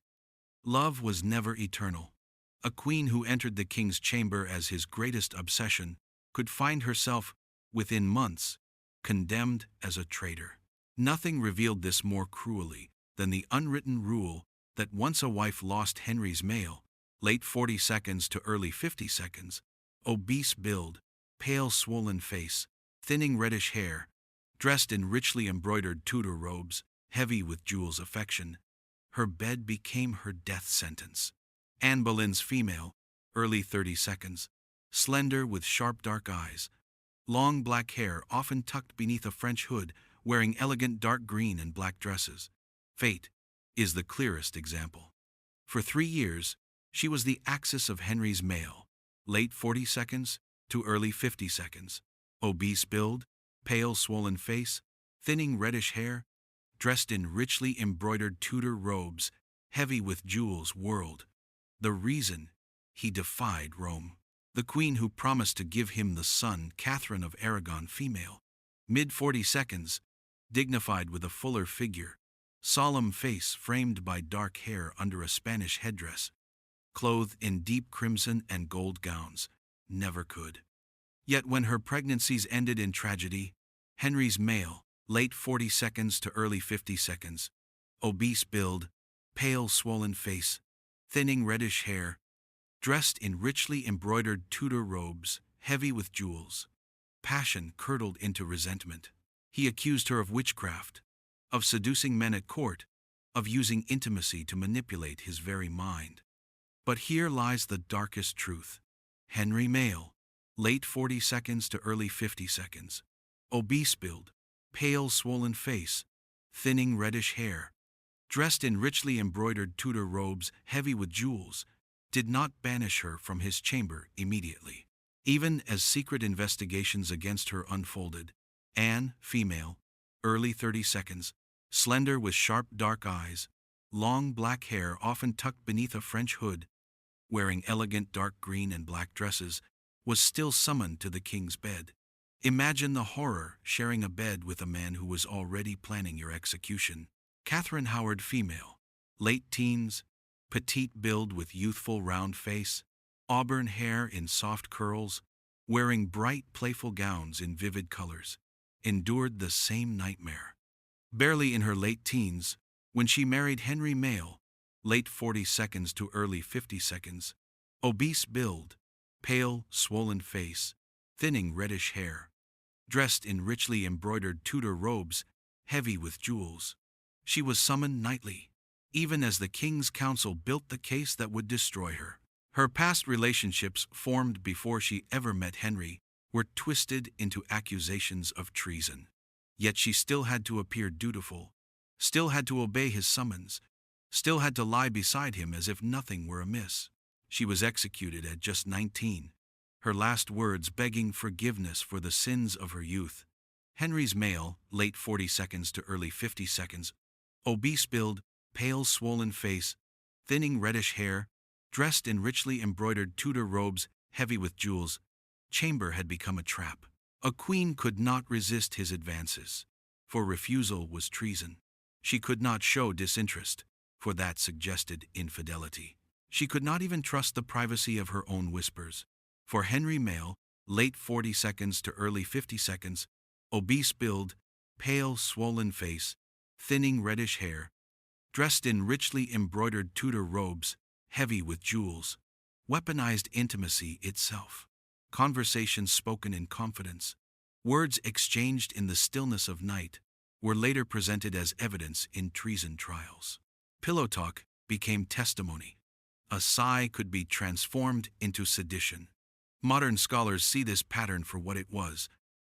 Love was never eternal. A queen who entered the king's chamber as his greatest obsession could find herself, within months, condemned as a traitor. Nothing revealed this more cruelly than the unwritten rule that once a wife lost Henry's male, late 42nd to early 52nd, obese build, pale swollen face, thinning reddish hair, dressed in richly embroidered Tudor robes, heavy with jewels affection, her bed became her death sentence. Anne Boleyn's female, early 32nd, slender with sharp dark eyes, long black hair often tucked beneath a French hood, wearing elegant dark green and black dresses. Fate is the clearest example. For 3 years, She was the axis of Henry's male, late 40 seconds to early 50 seconds. Obese build, pale swollen face, thinning reddish hair, dressed in richly embroidered Tudor robes, heavy with jewels whirled. The reason he defied Rome. The queen who promised to give him the son, Catherine of Aragon, female, mid-40 seconds, dignified with a fuller figure, solemn face framed by dark hair under a Spanish headdress, clothed in deep crimson and gold gowns, never could. Yet when her pregnancies ended in tragedy, Henry's male, late 40 seconds to early 50 seconds, obese build, pale swollen face, thinning reddish hair, dressed in richly embroidered Tudor robes, heavy with jewels. Passion curdled into resentment. He accused her of witchcraft, of seducing men at court, of using intimacy to manipulate his very mind. But here lies the darkest truth. Henry male, late 40 seconds to early 50 seconds, obese build, pale swollen face, thinning reddish hair, dressed in richly embroidered Tudor robes, heavy with jewels, did not banish her from his chamber immediately. Even as secret investigations against her unfolded, Anne, female, early 30 seconds, slender with sharp dark eyes, long black hair often tucked beneath a French hood, wearing elegant dark green and black dresses, was still summoned to the king's bed. Imagine the horror sharing a bed with a man who was already planning your execution. Catherine Howard, female, late teens, petite build with youthful round face, auburn hair in soft curls, wearing bright playful gowns in vivid colors, endured the same nightmare. Barely in her late teens, when she married Henry male, late 40 seconds to early 50 seconds, obese build, pale swollen face, thinning reddish hair, dressed in richly embroidered Tudor robes, heavy with jewels. She was summoned nightly, even as the king's council built the case that would destroy her. Her past relationships, formed before she ever met Henry, were twisted into accusations of treason. Yet she still had to appear dutiful, still had to obey his summons, still had to lie beside him as if nothing were amiss. She was executed at just 19, her last words begging forgiveness for the sins of her youth. Henry's male, late 40 seconds to early 50 seconds, obese build, pale swollen face, thinning reddish hair, dressed in richly embroidered Tudor robes, heavy with jewels. Chamber had become a trap. A queen could not resist his advances, for refusal was treason. She could not show disinterest, for that suggested infidelity. She could not even trust the privacy of her own whispers. For Henry male, late 40 seconds to early 50 seconds, obese build, pale swollen face, thinning reddish hair, dressed in richly embroidered Tudor robes, heavy with jewels, weaponized intimacy itself. Conversations spoken in confidence, words exchanged in the stillness of night, were later presented as evidence in treason trials. Pillow talk became testimony. A sigh could be transformed into sedition. Modern scholars see this pattern for what it was: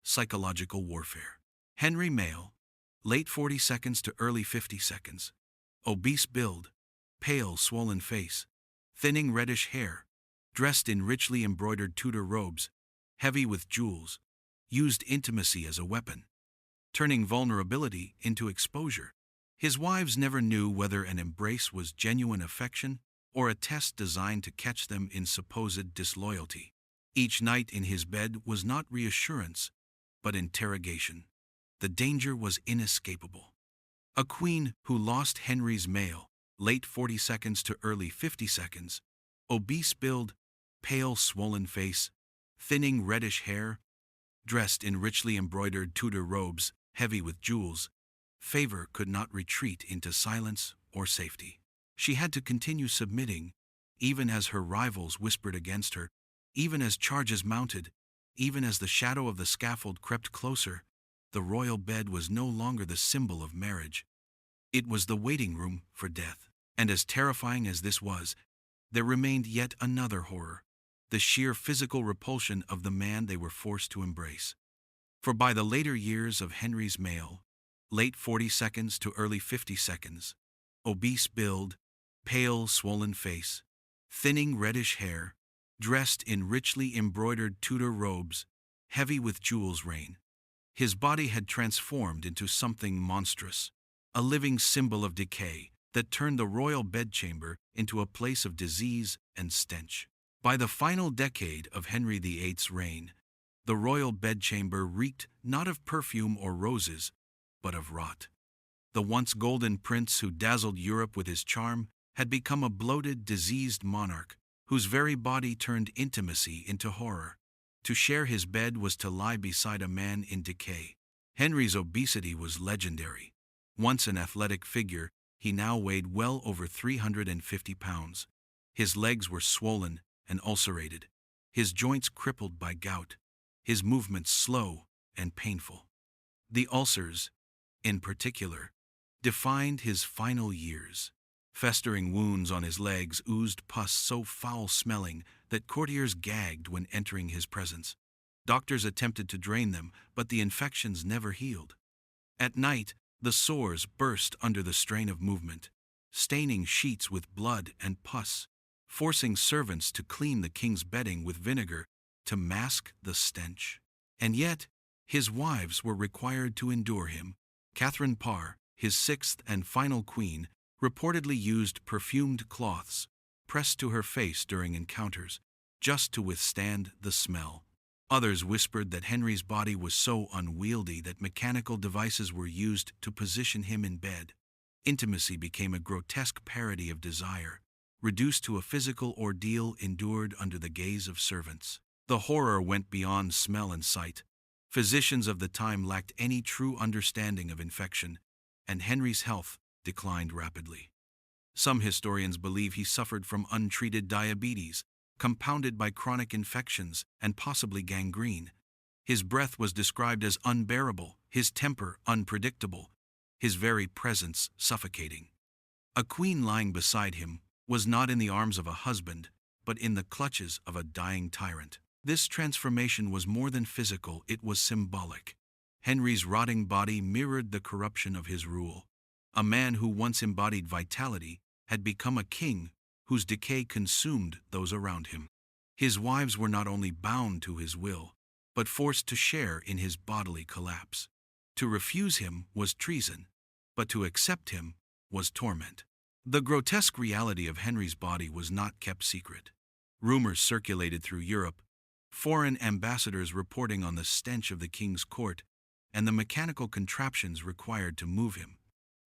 psychological warfare. Henry male, late 40 seconds to early 50 seconds, obese build, pale swollen face, thinning reddish hair, dressed in richly embroidered Tudor robes, heavy with jewels, used intimacy as a weapon, turning vulnerability into exposure. His wives never knew whether an embrace was genuine affection or a test designed to catch them in supposed disloyalty. Each night in his bed was not reassurance, but interrogation. The danger was inescapable. A queen who lost Henry's male, late 40 seconds to early 50 seconds, obese build, pale swollen face, thinning reddish hair, dressed in richly embroidered Tudor robes, heavy with jewels, favor could not retreat into silence or safety. She had to continue submitting, even as her rivals whispered against her, even as charges mounted, even as the shadow of the scaffold crept closer. The royal bed was no longer the symbol of marriage. It was the waiting room for death. And as terrifying as this was, there remained yet another horror: the sheer physical repulsion of the man they were forced to embrace. For by the later years of Henry's male, late 40 seconds to early 50 seconds, obese build, pale swollen face, thinning reddish hair, dressed in richly embroidered Tudor robes, heavy with jewels rain. His body had transformed into something monstrous, a living symbol of decay that turned the royal bedchamber into a place of disease and stench. By the final decade of Henry VIII's reign, the royal bedchamber reeked not of perfume or roses, but of rot. The once golden prince who dazzled Europe with his charm had become a bloated, diseased monarch whose very body turned intimacy into horror. To share his bed was to lie beside a man in decay. Henry's obesity was legendary. Once an athletic figure, he now weighed well over 350 pounds. His legs were swollen and ulcerated, his joints crippled by gout, his movements slow and painful. The ulcers, in particular, defined his final years. Festering wounds on his legs oozed pus so foul-smelling that courtiers gagged when entering his presence. Doctors attempted to drain them, but the infections never healed. At night, the sores burst under the strain of movement, staining sheets with blood and pus, forcing servants to clean the king's bedding with vinegar to mask the stench. And yet, his wives were required to endure him. Catherine Parr, his sixth and final queen, reportedly used perfumed cloths pressed to her face during encounters, just to withstand the smell. Others whispered that Henry's body was so unwieldy that mechanical devices were used to position him in bed. Intimacy became a grotesque parody of desire, reduced to a physical ordeal endured under the gaze of servants. The horror went beyond smell and sight. Physicians of the time lacked any true understanding of infection, and Henry's health declined rapidly. Some historians believe he suffered from untreated diabetes, compounded by chronic infections and possibly gangrene. His breath was described as unbearable, his temper unpredictable, his very presence suffocating. A queen lying beside him was not in the arms of a husband, but in the clutches of a dying tyrant. This transformation was more than physical, it was symbolic. Henry's rotting body mirrored the corruption of his rule. A man who once embodied vitality had become a king whose decay consumed those around him. His wives were not only bound to his will, but forced to share in his bodily collapse. To refuse him was treason, but to accept him was torment. The grotesque reality of Henry's body was not kept secret. Rumors circulated through Europe, foreign ambassadors reporting on the stench of the king's court and the mechanical contraptions required to move him.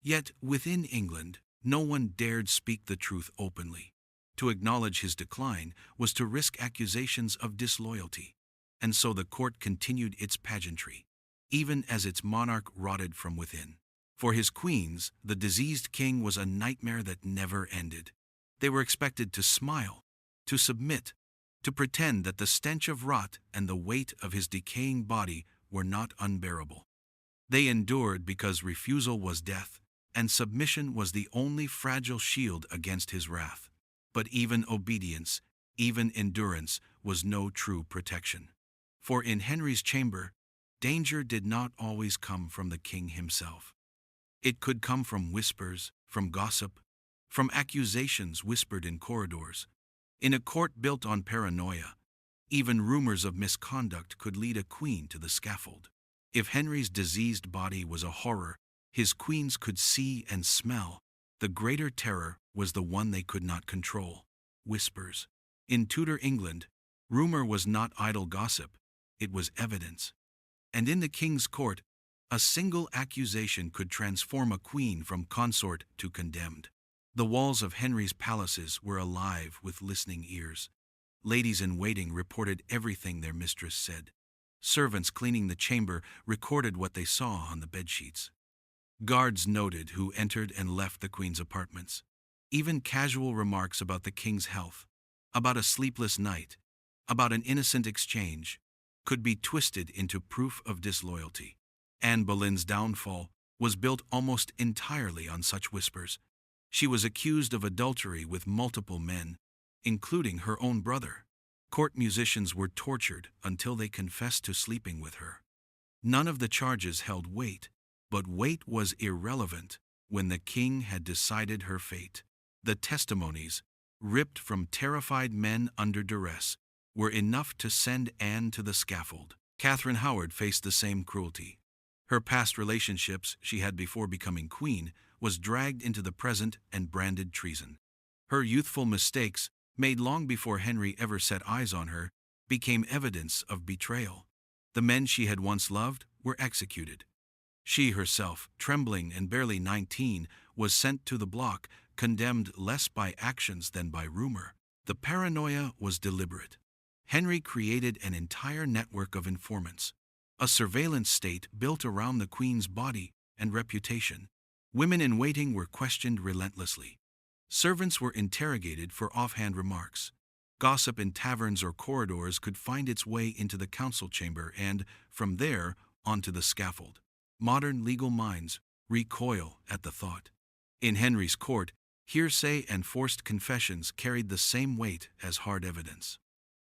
Yet, within England, no one dared speak the truth openly. To acknowledge his decline was to risk accusations of disloyalty, and so the court continued its pageantry, even as its monarch rotted from within. For his queens, the diseased king was a nightmare that never ended. They were expected to smile, to submit, to pretend that the stench of rot and the weight of his decaying body were not unbearable. They endured because refusal was death, and submission was the only fragile shield against his wrath. But even obedience, even endurance, was no true protection. For in Henry's chamber, danger did not always come from the king himself. It could come from whispers, from gossip, from accusations whispered in corridors. In a court built on paranoia, even rumors of misconduct could lead a queen to the scaffold. If Henry's diseased body was a horror his queens could see and smell, the greater terror was the one they could not control: whispers. In Tudor England, rumor was not idle gossip, it was evidence. And in the king's court, a single accusation could transform a queen from consort to condemned. The walls of Henry's palaces were alive with listening ears. Ladies-in-waiting reported everything their mistress said. Servants cleaning the chamber recorded what they saw on the bedsheets. Guards noted who entered and left the queen's apartments. Even casual remarks about the king's health, about a sleepless night, about an innocent exchange, could be twisted into proof of disloyalty. Anne Boleyn's downfall was built almost entirely on such whispers. She was accused of adultery with multiple men, including her own brother. Court musicians were tortured until they confessed to sleeping with her. None of the charges held weight, but weight was irrelevant when the king had decided her fate. The testimonies, ripped from terrified men under duress, were enough to send Anne to the scaffold. Catherine Howard faced the same cruelty. Her past relationships she had before becoming queen was dragged into the present and branded treason. Her youthful mistakes, made long before Henry ever set eyes on her, became evidence of betrayal. The men she had once loved were executed. She herself, trembling and barely 19, was sent to the block, condemned less by actions than by rumor. The paranoia was deliberate. Henry created an entire network of informants, a surveillance state built around the Queen's body and reputation. Women in waiting were questioned relentlessly. Servants were interrogated for offhand remarks. Gossip in taverns or corridors could find its way into the council chamber and, from there, onto the scaffold. Modern legal minds recoil at the thought. In Henry's court, hearsay and forced confessions carried the same weight as hard evidence.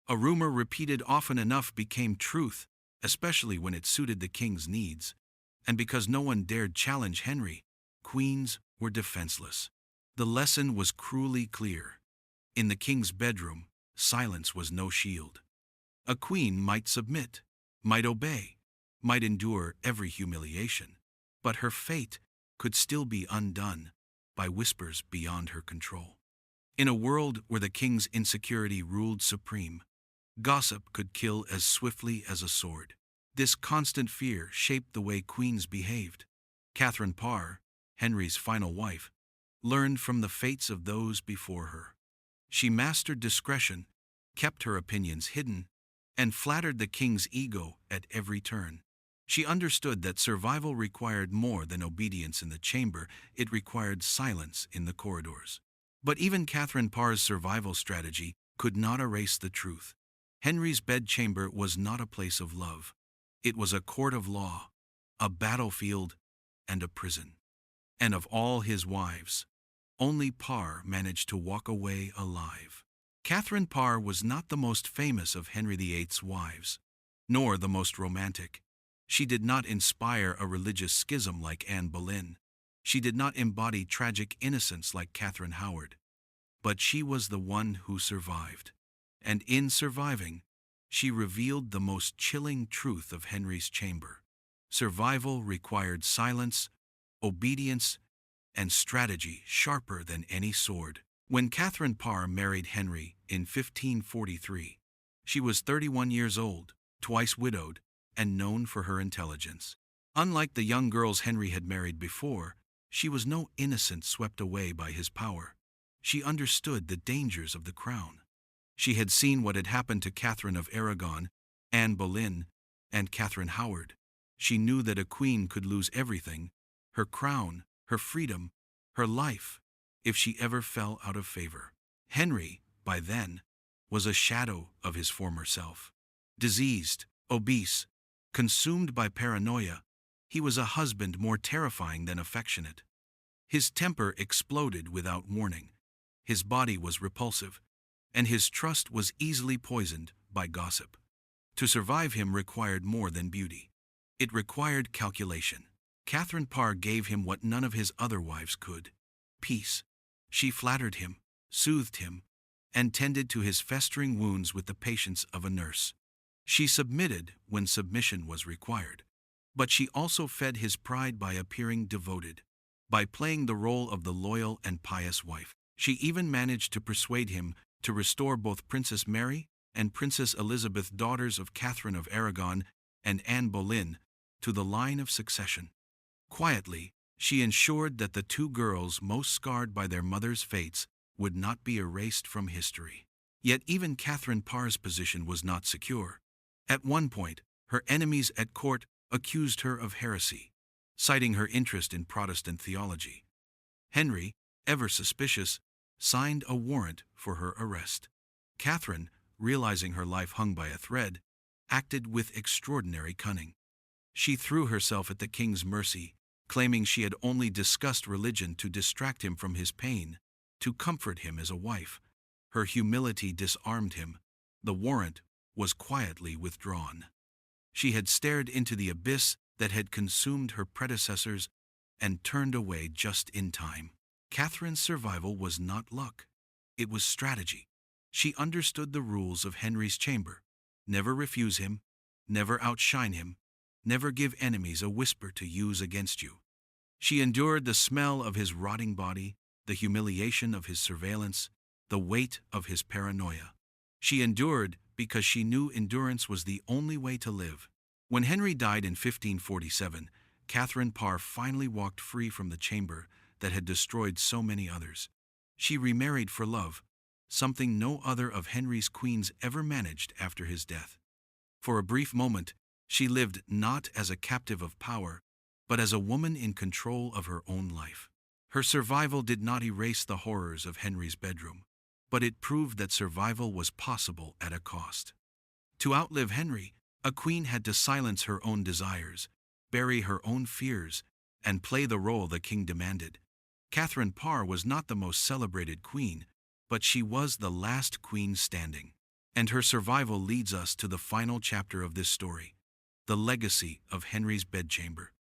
A rumor repeated often enough became truth, especially when it suited the king's needs. And because no one dared challenge Henry, queens were defenseless. The lesson was cruelly clear. In the king's bedroom, silence was no shield. A queen might submit, might obey, might endure every humiliation, but her fate could still be undone by whispers beyond her control. In a world where the king's insecurity ruled supreme, gossip could kill as swiftly as a sword. This constant fear shaped the way queens behaved. Catherine Parr, Henry's final wife, learned from the fates of those before her. She mastered discretion, kept her opinions hidden, and flattered the king's ego at every turn. She understood that survival required more than obedience in the chamber, it required silence in the corridors. But even Catherine Parr's survival strategy could not erase the truth. Henry's bedchamber was not a place of love. It was a court of law, a battlefield, and a prison. And of all his wives, only Parr managed to walk away alive. Catherine Parr was not the most famous of Henry VIII's wives, nor the most romantic. She did not inspire a religious schism like Anne Boleyn. She did not embody tragic innocence like Catherine Howard. But she was the one who survived. And in surviving, she revealed the most chilling truth of Henry's chamber. Survival required silence, obedience, and strategy sharper than any sword. When Catherine Parr married Henry in 1543, she was 31 years old, twice widowed, and known for her intelligence. Unlike the young girls Henry had married before, she was no innocent swept away by his power. She understood the dangers of the crown. She had seen what had happened to Catherine of Aragon, Anne Boleyn, and Catherine Howard. She knew that a queen could lose everything, her crown, her freedom, her life, if she ever fell out of favor. Henry, by then, was a shadow of his former self. Diseased, obese, consumed by paranoia, he was a husband more terrifying than affectionate. His temper exploded without warning. His body was repulsive, and his trust was easily poisoned by gossip. To survive him required more than beauty. It required calculation. Catherine Parr gave him what none of his other wives could: peace. She flattered him, soothed him, and tended to his festering wounds with the patience of a nurse. She submitted when submission was required, but she also fed his pride by appearing devoted, by playing the role of the loyal and pious wife. She even managed to persuade him to restore both Princess Mary and Princess Elizabeth, daughters of Catherine of Aragon and Anne Boleyn, to the line of succession. Quietly, she ensured that the two girls most scarred by their mother's fates would not be erased from history. Yet even Catherine Parr's position was not secure. At one point, her enemies at court accused her of heresy, citing her interest in Protestant theology. Henry, ever suspicious, signed a warrant for her arrest. Catherine, realizing her life hung by a thread, acted with extraordinary cunning. She threw herself at the king's mercy, claiming she had only discussed religion to distract him from his pain, to comfort him as a wife. Her humility disarmed him. The warrant was quietly withdrawn. She had stared into the abyss that had consumed her predecessors and turned away just in time. Catherine's survival was not luck. It was strategy. She understood the rules of Henry's chamber. Never refuse him, never outshine him, never give enemies a whisper to use against you. She endured the smell of his rotting body, the humiliation of his surveillance, the weight of his paranoia. She endured because she knew endurance was the only way to live. When Henry died in 1547, Catherine Parr finally walked free from the chamber that had destroyed so many others. She remarried for love, something no other of Henry's queens ever managed after his death. For a brief moment, she lived not as a captive of power, but as a woman in control of her own life. Her survival did not erase the horrors of Henry's bedroom, but it proved that survival was possible at a cost. To outlive Henry, a queen had to silence her own desires, bury her own fears, and play the role the king demanded. Catherine Parr was not the most celebrated queen, but she was the last queen standing. And her survival leads us to the final chapter of this story, the legacy of Henry's bedchamber.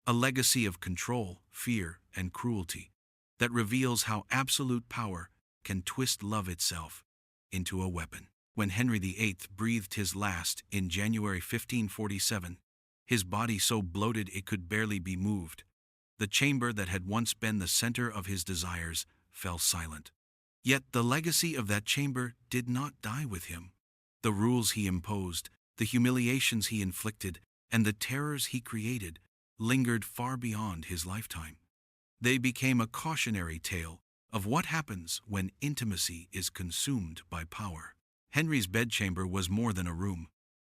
A legacy of control, fear, and cruelty that reveals how absolute power can twist love itself into a weapon. When Henry VIII breathed his last in January 1547, his body so bloated it could barely be moved, the chamber that had once been the center of his desires fell silent. Yet the legacy of that chamber did not die with him. The rules he imposed, the humiliations he inflicted, and the terrors he created lingered far beyond his lifetime. They became a cautionary tale of what happens when intimacy is consumed by power. Henry's bedchamber was more than a room.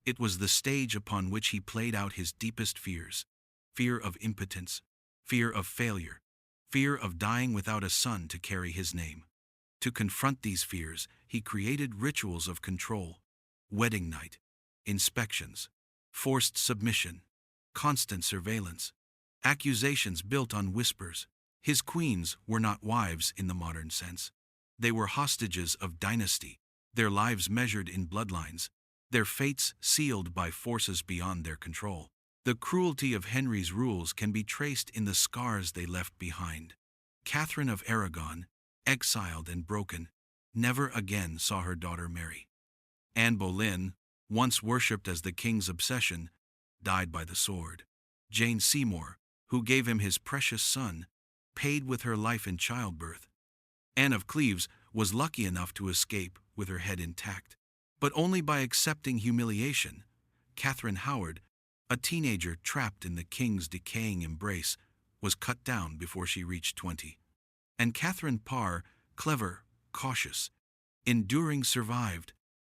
It was the stage upon which he played out his deepest fears: fear of impotence, fear of failure, fear of dying without a son to carry his name. To confront these fears, he created rituals of control: wedding night, inspections, forced submission, constant surveillance, accusations built on whispers. His queens were not wives in the modern sense. They were hostages of dynasty, their lives measured in bloodlines, their fates sealed by forces beyond their control. The cruelty of Henry's rules can be traced in the scars they left behind. Catherine of Aragon, exiled and broken, never again saw her daughter marry. Anne Boleyn, once worshipped as the king's obsession, died by the sword. Jane Seymour, who gave him his precious son, paid with her life in childbirth. Anne of Cleves was lucky enough to escape with her head intact, but only by accepting humiliation. Catherine Howard, a teenager trapped in the king's decaying embrace, was cut down before she reached 20. And Catherine Parr, clever, cautious, enduring, survived,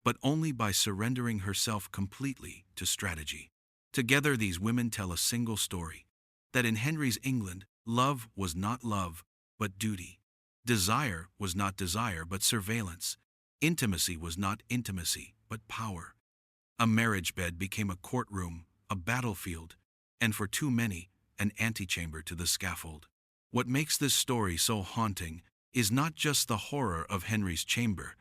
but only by surrendering herself completely to strategy. Together these women tell a single story, that in Henry's England, love was not love, but duty. Desire was not desire, but surveillance. Intimacy was not intimacy, but power. A marriage bed became a courtroom, a battlefield, and for too many, an antechamber to the scaffold. What makes this story so haunting is not just the horror of Henry's chamber,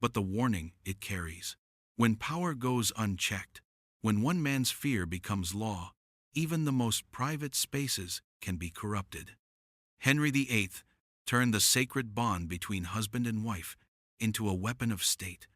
but the warning it carries. When power goes unchecked, when one man's fear becomes law, even the most private spaces can be corrupted. Henry VIII turned the sacred bond between husband and wife into a weapon of state.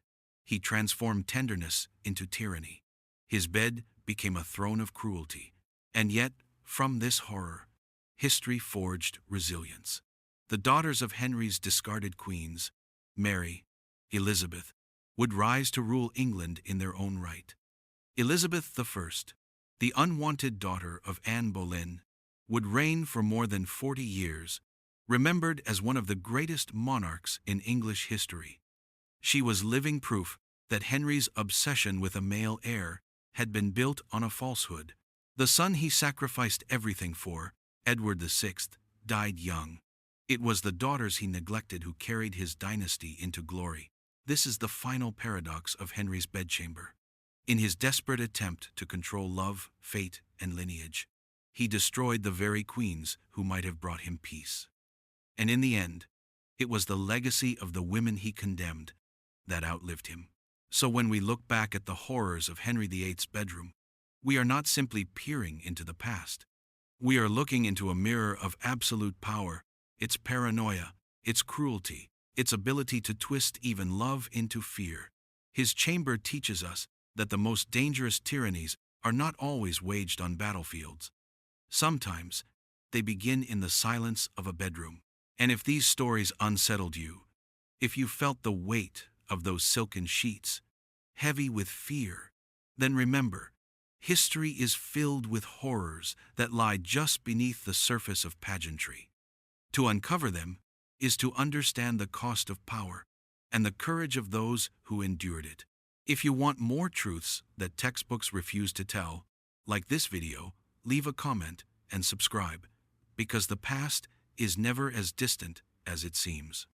He transformed tenderness into tyranny. His bed became a throne of cruelty. And yet, from this horror, history forged resilience. The daughters of Henry's discarded queens, Mary, Elizabeth, would rise to rule England in their own right. Elizabeth I, the unwanted daughter of Anne Boleyn, would reign for more than 40 years, remembered as one of the greatest monarchs in English history. She was living proof that Henry's obsession with a male heir had been built on a falsehood. The son he sacrificed everything for, Edward VI, died young. It was the daughters he neglected who carried his dynasty into glory. This is the final paradox of Henry's bedchamber. In his desperate attempt to control love, fate, and lineage, he destroyed the very queens who might have brought him peace. And in the end, it was the legacy of the women he condemned that outlived him. So when we look back at the horrors of Henry VIII's bedroom, we are not simply peering into the past. We are looking into a mirror of absolute power, its paranoia, its cruelty, its ability to twist even love into fear. His chamber teaches us that the most dangerous tyrannies are not always waged on battlefields. Sometimes, they begin in the silence of a bedroom. And if these stories unsettled you, if you felt the weight of those silken sheets, heavy with fear, then remember, history is filled with horrors that lie just beneath the surface of pageantry. To uncover them is to understand the cost of power and the courage of those who endured it. If you want more truths that textbooks refuse to tell, like this video, leave a comment and subscribe, because the past is never as distant as it seems.